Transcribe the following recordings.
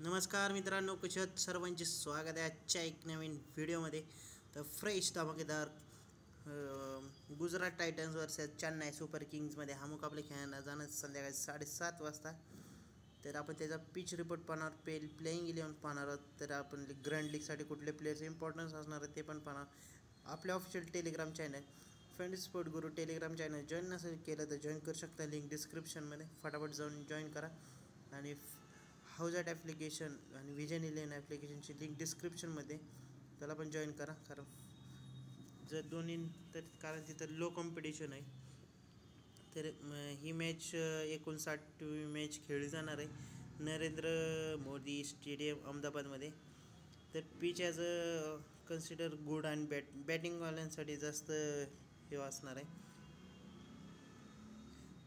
नमस्कार मित्रांनो, कशा आहात? सर्वांचे स्वागत आहे आजच्या एक नवीन व्हिडिओमध्ये. तर फ्रेश धमाकेदार Gujarat Titans versus Chennai Super किंग्समध्ये हा मुकाबले खेळायला जाणं संध्याकाळी 7:30 वाजता. तर आपण त्याचा पिच रिपोर्ट पाहणार, प्लेइंग 11 पाहणार आहोत. तर आपण ग्रँड लीगसाठी कुठले प्लेयर्स इम्पॉर्टन्स असणार आहेत ते पण पाहणार. आपल्या official Telegram channel friend sport गुरु टेलिग्राम चॅनल जॉईन नसेल केलं तर जॉईन करू शकता. लिंक डिस्क्रिप्शनमध्ये फटाफट जाऊन जॉईन करा. आणि हाऊजॅट ॲप्लिकेशन आणि विजन इलेवन ॲप्लिकेशनची लिंक डिस्क्रिप्शनमध्ये त्याला पण जॉईन करा. जर दोन्ही कारण तिथं लो कॉम्पिटिशन आहे. तर ही मॅच 59वी मॅच खेळली जाणार आहे नरेंद्र मोदी स्टेडियम अहमदाबादमध्ये. तर pitch as a consider good आणि बॅटिंगवाल्यांसाठी जास्त हे असणार आहे.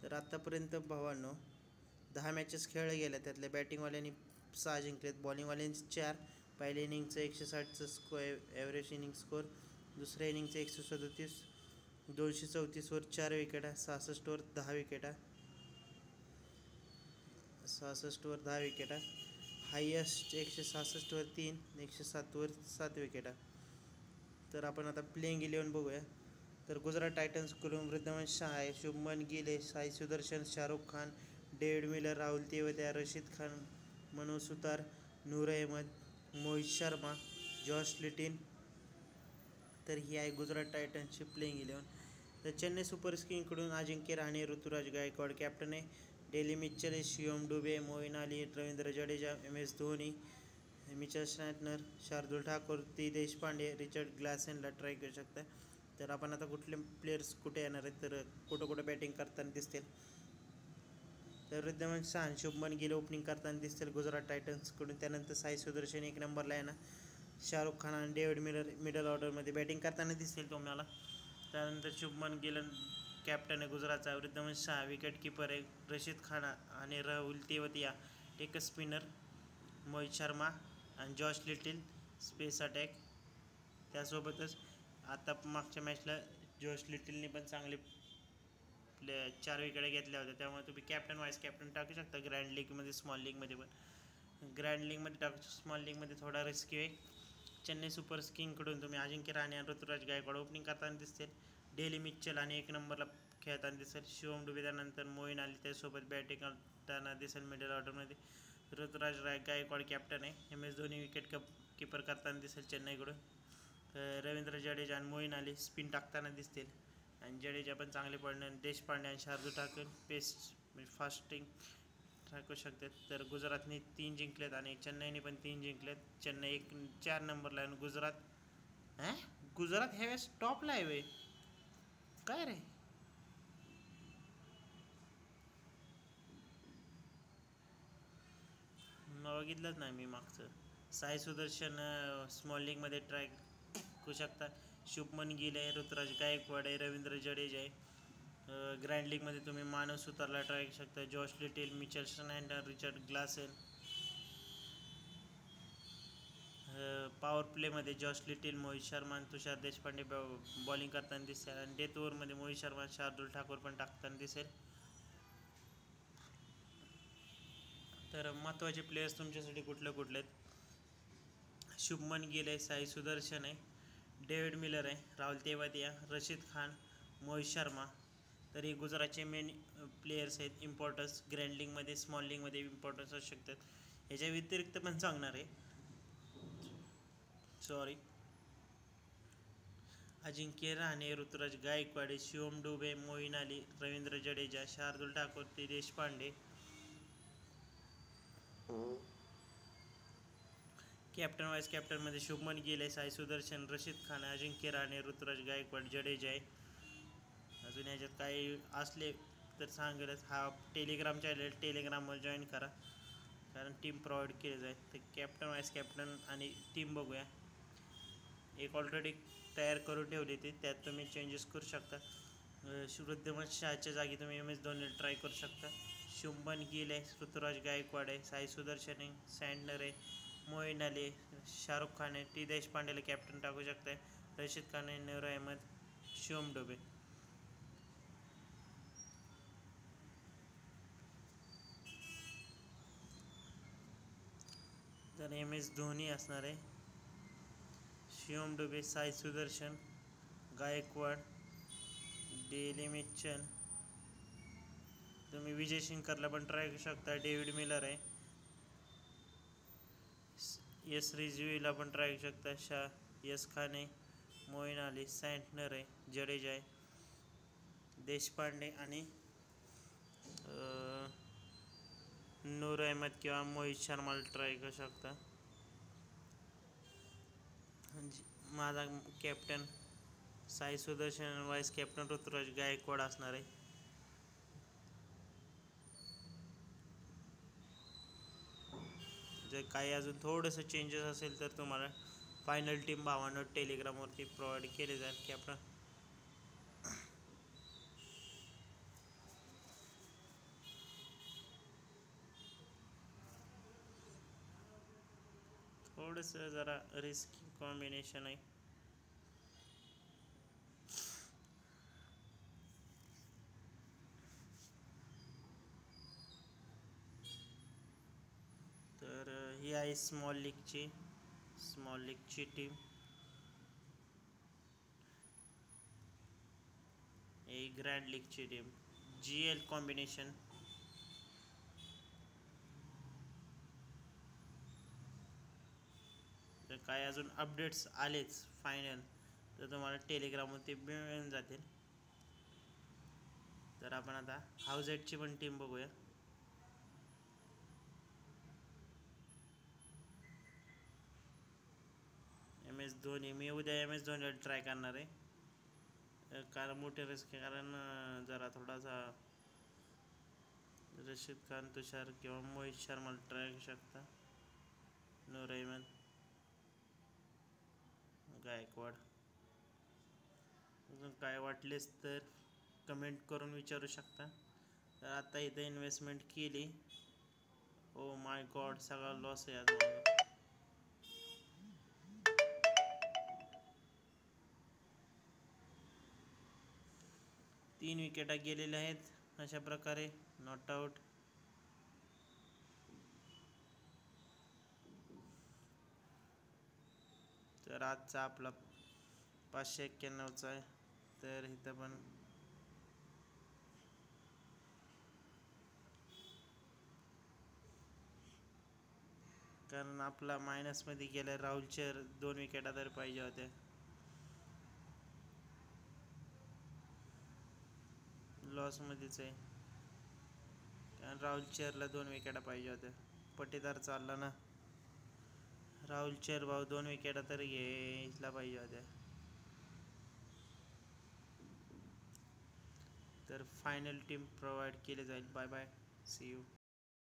तर आत्तापर्यंत भावांनो 10 मॅचेस खेळल्या गेल्या. त्यातल्या बॅटिंगवाल्यांनी 6 जिंकलेत, बॉलिंगवाल्यांनी 4. पहिल्या इनिंगचं 160चं ॲव्हरेज इनिंग स्कोअर, दुसऱ्या इनिंगचं 137, 234वर 4 विकेटा, 66वर 10 विकेटा, 66वर 10 विकेटा, हायेस्ट 166वर 3, 107वर 7 विकेटा. तर आपण आता प्लेइंग 11 बघूया. तर गुजरात टायटन्सकडून वृद्धवंश आहे, शुभमन गिल आहे, Sai Sudharsan, Shahrukh Khan, David Miller, Rahul Tewatia, Rashid Khan, Manoj Suthar, Noor Ahmad, Mohit Sharma, Josh Little. तर ही आहे गुजरात टायटन्सची प्लेइंग 11. तर चेन्नई सुपर किंग्सकडून अजिंक्य रहाणे, ऋतुराज गायकवाड कॅप्टन आहे, डेली मिचेल आहे, Shivam Dube, Moeen Ali, Ravindra Jadeja, MS Dhoni, Mitchell Santner, Shardul Thakur, T Deshpande, Richard ग्लासेनला ट्राय करू शकता. तर आपण आता कुठले प्लेयर्स कुठे येणार आहेत, तर कुठं बॅटिंग करताना दिसतील. तर वृद्धवंश शाह, शुभमन गिल ओपनिंग करताना दिसतील गुजरात टायटन्सकडून. त्यानंतर साई सुदर्शन 1 नंबरला आहे ना, शाहरुख खान आणि डेव्हिड मिलर मिडल ऑर्डरमध्ये बॅटिंग करताना दिसतील तुम्हाला. त्यानंतर शुभमन गिल कॅप्टन आहे गुजरातचा, वृद्धवंश शाह विकेट कीपर आहे, रशीद खान आणि राहुल तेवतिया एक स्पिनर, मोहित शर्मा आणि जॉश लिटिल स्पेस अटॅक. त्यासोबतच आता मागच्या मॅचला जॉश लिटिलने पण चांगले 4 विकेट घेतल्या होत्या. त्यामुळे तुम्ही कॅप्टन व्हाईस कॅप्टन टाकू शकता ग्रँड लीगमध्ये, स्मॉल लीगमध्ये पण. ग्रँड लीगमध्ये टाकू, स्मॉल लीगमध्ये थोडा रिस्की आहे. चेन्नई सुपर किंग्सकडून तुम्ही अजिंक्य रहाणे आणि ऋतुराज गायकवाड ओपनिंग करताना दिसतील, डेली मिचेल आणि 1 नंबरला खेळताना दिसेल, शिवम डुबे, त्यानंतर मोईन अली त्यासोबत बॅटिंग करताना दिसेल मिडल ऑर्डरमध्ये. ऋतुराज गायकवाड कॅप्टन आहे, MS धोनी विकेट कीपर करताना दिसेल चेन्नईकडून. रवींद्र जडेजा आणि मोईन अली स्पिन टाकताना दिसतील, आणि जडेजा पण चांगले पडणार. देशपांडे आणि शार्दुल ठाकूर पेस म्हणजे फास्टिंग टाकू शकतात. तर गुजरातने 3 जिंकलेत आणि चेन्नईने पण 3 जिंकलेत. चेन्नई 4 नंबरला आहे आणि गुजरात ह्यावेळेस टॉपला आहे वे काय रे. बघितलंच नाही मी मागचं. साई सुदर्शन स्मॉल लीगमध्ये ट्राय करू शकता. शुभमन गिल आहे, ऋतुराज गायकवाड आहे, रवींद्र जडेजा आहे. ग्रँड लीगमध्ये तुम्ही मानव सुतारला ट्राय करू शकता, Josh Little, Mitchell Santner, Richard Klaasen. Power प्लेमध्ये जॉश लिटिल, मोहित शर्मा आणि तुषार देशपांडे बॉलिंग करताना दिसेल, आणि डेथ ओव्हरमध्ये मोहित शर्मा, शार्दुल ठाकूर पण टाकताना दिसेल. तर महत्त्वाचे प्लेयर्स तुमच्यासाठी कुठले आहेत? शुभमन गिल आहे, साई सुदर्शन आहे, डेव्हिड मिलर आहे, राहुल तेवतिया, रशीद खान, मोहित शर्मा. तर हे गुजरातचे मेन प्लेयर्स आहेत. इम्पॉर्टन्स ग्रँड लीगमध्ये, स्मॉल लीगमध्ये इम्पॉर्टन्स असू शकतात. ह्याच्या व्यतिरिक्त पण सांगणार आहे. अजिंक्य Rahane, Ruturaj Gaikwad, Shivam Dube, Moeen Ali, Ravindra Jadeja, Shardul Thakur, T Deshpande. Captain vice कॅप्टनमध्ये शुभमन गिल आहे, साई सुदर्शन, रशीद खान, अजिंक्य रहाणे, ऋतुराज गायकवाड, जडेजा आहे. अजून याच्यात काही असले तर सांगेलच. हा टेलिग्राम चॅनल, टेलिग्रामवर जॉईन करा, कारण टीम प्रोव्हाइड केली जाईल. तर कॅप्टन व्हाईस कॅप्टन आणि टीम बघूया. एक ऑलरेडी तयार करून ठेवली ती, त्यात तुम्ही चेंजेस करू शकता. वृद्धवंश शाहच्या जागी तुम्ही MS धोनीला ट्राय करू शकता. शुभमन गिल आहे, ऋतुराज गायकवाड आहे, साई सुदर्शन आहे, सँडनर आहे, मोईन अली, शाहरुख खान आहे, टी देशपांडेला कॅप्टन टाकू शकताय, रशीद खान आहे, नूर अहमद, शिवम डुबे. तर MS धोनी असणार आहे, शिवम डुबे, साई सुदर्शन, गायकवाड, डेली मिच्चल. तुम्ही विजय शिंकरला पण ट्राय करू शकता, डेव्हिड मिलर आहे. यस रिजवीला पण ट्राय करू शकता, यस खाने, मोईन अली, सँटनर आहे, जडेजा आहे, देशपांडे आणि नूर अहमद किंवा मोहित शर्माला ट्राय करू शकता. माझा captain Sai Sudarshan, vice captain Ruturaj Gaikwad असणार आहे. जर काही अजून थोडंसं चेंजेस असेल तर तुम्हाला फायनल टीम भावानं टेलिग्रामवरती प्रोव्हाइड केले जाईल की आपण थोडंसं जरा रिस्की कॉम्बिनेशन आहे. तर ही आहे स्मॉल लीगची टीम. ही ग्रँड लीगची टीम, GL कॉम्बिनेशन. तर काय अजून अपडेट्स आलेच फायनल तर तुम्हाला टेलिग्रामवरती मिळून जातील. तर आपण आता हाऊजेटची पण टीम बघूया. MS धोनी, मी उद्या MS धोनीला ट्राय करणार आहे, कारण मोठे रिस्क आहे, कारण जरा थोडासा रशीद खान, तुषार किंवा मोहित शर्माला ट्राय करू शकता, नूर अहमद, गायकवाड. अजून काय वाटलेस तर कमेंट करून विचारू शकता. तर आता इथं इन्व्हेस्टमेंट केली, ओ माय गॉड सगळा लॉस आहे आज. 3 विकेटा गेलेल्या आहेत अशा प्रकारे, नॉट आऊट. तर आजचा आपला 591चा आहे. तर इथं पण कारण आपला मायनसमध्ये गेला, राहुलच्या 2 विकेटा तरी पाहिजे होत्या, लॉसमध्येच आहे. कारण राहुल चेअरला 2 विकेटा पाहिजे होत्या, पटीदार चालला ना. राहुल चेअर भाऊ 2 विकेटा तरी घ्यायला पाहिजे होत्या. तर फायनल टीम प्रोव्हाइड केली जाईल. Bye bye, see you.